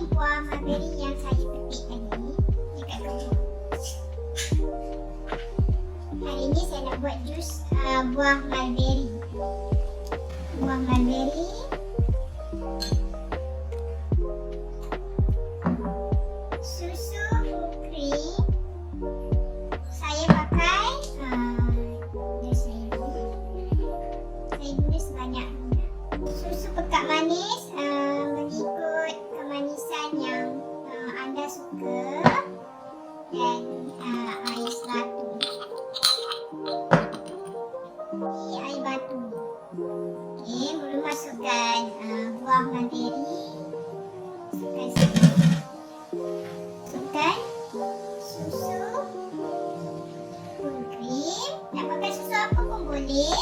Buah mulberry yang saya petik tadi dekat kebun. Hari ini saya nak buat jus buah mulberry. Buah mulberry, susu krim. Saya pakai saya guna sebanyak susu pekat manis mengikut kemanisan yang anda suka, dan air batu. Ini air batu. Okey, mula masukkan buah mulberry. Masukkan susu full cream. Nak pakai susu apa pun boleh.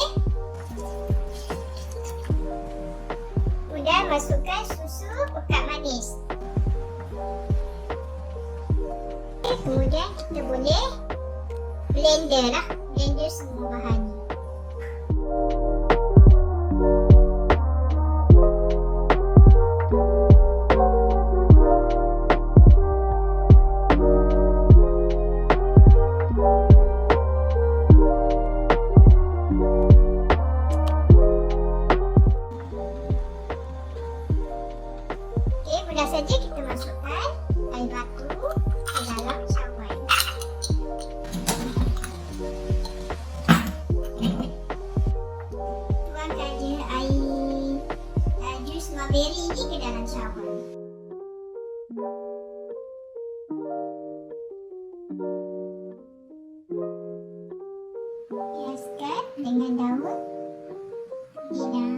Sudah, masukkan susu pekat manis. Kemudian kita boleh blender lah, blender semua bahan ni. Okey, mudah saja kita masukkan air batu ke dalam cawan. Tuangkan je air jus mulberry ni ke dalam cawan. Hiaskan dengan daun minum.